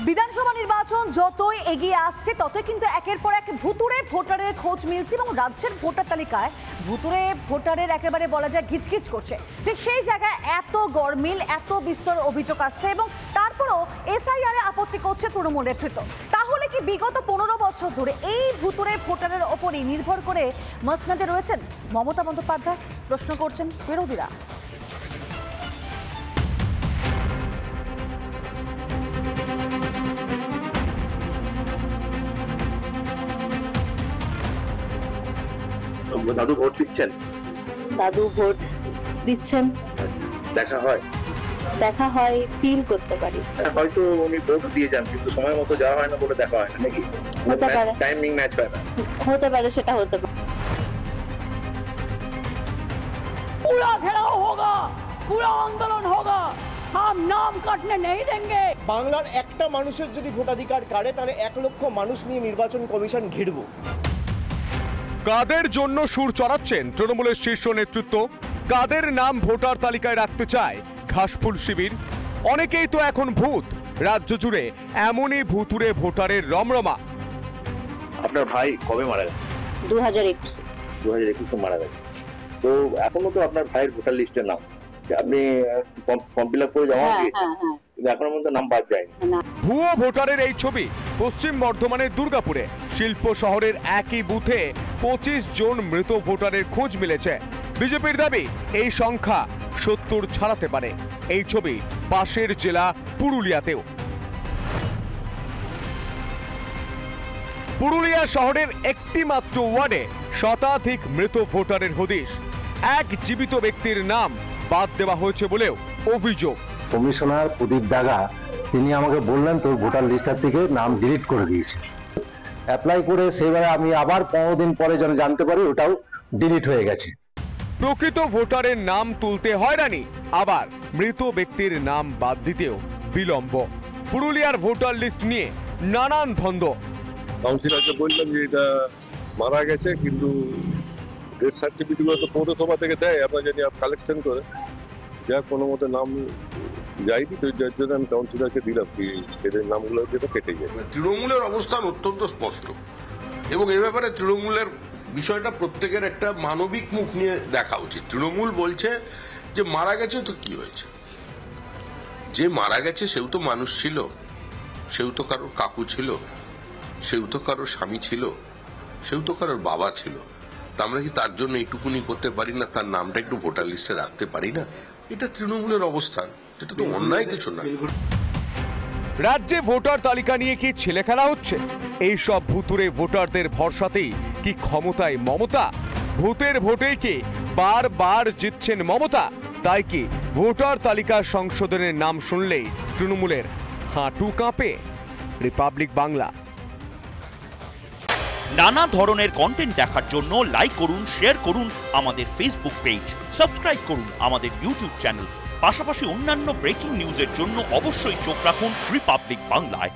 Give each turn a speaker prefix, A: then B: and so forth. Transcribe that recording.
A: বিধানসভা নির্বাচন যতই এগিয়ে আসছে ততই কিন্তু একের পর এক ভুতুড়ে ভোটারের খোঁজ মিলছে এবং রাজ্যের ভোটার তালিকায় ভুতুড়ে ভোটারের একেবারে বলা যায় ঘিচকিচ করছে। ঠিক সেই জায়গায় এত গরমিল, এত বিস্তর অভিযোগ আসছে এবং তারপরও এসআইআর এ আপত্তি করছে তৃণমূল নেতৃত্ব। তাহলে কি বিগত 15 বছর ধরে এই ভুতুড়ে ভোটারের ওপরই নির্ভর করে মসনদে রয়েছেন মমতা বন্দ্যোপাধ্যায়? প্রশ্ন করছেন বিরোধীরা।
B: দাদু ভোট দিচ্ছেন?
C: দাদু ভোট দিচ্ছেন। দেখা হয় ফিল করতে পারি।
B: হয়তো উনি ভোট দিয়ে যান কিন্তু সময় মতো যাওয়া হয় না বলে দেখা হয় না নাকি?
C: হতে পারে,
B: টাইমিং ম্যাচ হয় না।
C: হতে পারে, সেটা হতে পারে।
D: पूरा घेराव होगा, पूरा आंदोलन होगा, हम नाम काटने नहीं देंगे।
E: বাংলার একটা মানুষের যদি ভোটাধিকার কাড়ে তাহলে 1 লক্ষ মানুষ নিয়ে নির্বাচন কমিশন ঘিরব।
F: কাদের জন্য সুর চড়াচ্ছেন তৃণমূলের শীর্ষ নেতৃত্ব? কাদের নাম ভোটার তালিকায় রাখতে চায় ঘাসফুল শিবির? অনেকেই তো এখন ভূত। রাজ্য জুড়ে এমনই ভুতুরে ভোটারের রমরমা।
B: আপনার ভাই কবে মারা গেছে?
C: 2021
B: মারা গেছে। তো এখনো তো আপনার ভাইয়ের ভোটার লিস্টের নাম আপনি ফর্ম ফিল আপ করে জমা দিয়েছেন, কিন্তু এখনো পর্যন্ত নাম বাদ যায়নি।
F: ভুয়ো ভোটারের এই ছবি পশ্চিম বর্ধমানের দুর্গাপুরে শিল্প শহরের একই বুথে 25 জন মৃত ভোটারের খোঁজ মিলেছে। বিজেপির দাবি এই সংখ্যা 70 ছাড়াতে পারে। এই ছবি পাশের জেলা পুরুলিয়াতেও। পুরুলিয়া শহরের একটি মাত্র ওয়ার্ডে শতাধিক মৃত ভোটারের হদিশ। এক জীবিত ব্যক্তির নাম বাদ দেওয়া হয়েছে বলেও অভিযোগ।
G: কমিশনার প্রদীপ দাগা তিনি আমাকে বললেন তোর ভোটার লিস্টার থেকে নাম ডিলিট করে দিয়েছে। অ্যাপ্লাই করে সেইবারে আমি আবার 15 দিন পরে যেন জানতে পারি ওটাও ডিলিট হয়ে গেছে।
F: প্রকৃত ভোটারের নাম তুলতে হয়রানি, আবার মৃত ব্যক্তির নাম বাদ দিতেও বিলম্ব। পুরুলিয়ার ভোটার লিস্ট নিয়ে নানান ধন্দ।
H: কাউন্সিলরকে বললাম যে এটা মারা গেছে, কিন্তু ডেথ সার্টিফিকেটগুলো তো পৌরসভা থেকে দেয়, আপনার যদি কালেকশন করে যা কোনো মতো নাম যায়নি, তো যার জন্য আমি কাউন্সিলরকে দিলাম কি এদের নামগুলো যেটা কেটে যায়।
I: তৃণমূলের অবস্থান অত্যন্ত স্পষ্ট এবং এ ব্যাপারে তৃণমূলের বিষয়টা প্রত্যেকের একটা মানবিক মুখ নিয়ে দেখা উচিত। তৃণমূল বলছে যে মারা গেছে তো কি হয়েছে, যে মারা গেছে সেও তো মানুষ ছিল, সেও তো কারোর কাকু ছিল, সেও তো কারোর স্বামী ছিল, সেও তো কারোর বাবা ছিল। তা আমরা কি তার জন্য এইটুকুনি করতে পারি না, তার নামটা একটু ভোটার লিস্টে রাখতে পারি না? এটা তৃণমূলের অবস্থান, এটা তো অন্যায় কিছু না।
F: রাজ্যে ভোটার তালিকা নিয়ে কি ছেলে খেলা হচ্ছে? এই সব ভুতুরে ভোটারদের ভরসাতেই কি ক্ষমতায় মমতা? ভূতের ভোটেই কি বারবার জিতছেন মমতা? তাই কি ভোটার তালিকা সংশোধনের নাম শুনলেই তৃণমূলের হাঁটু কাঁপে? রিপাবলিক বাংলা।
J: নানা ধরনের কন্টেন্ট দেখার জন্য লাইক করুন, শেয়ার করুন আমাদের ফেসবুক পেজ, সাবস্ক্রাইব করুন আমাদের ইউটিউব চ্যানেল। পাশাপাশি অন্যান্য ব্রেকিং নিউজের জন্য অবশ্যই চোখ রাখুন রিপাবলিক বাংলায়।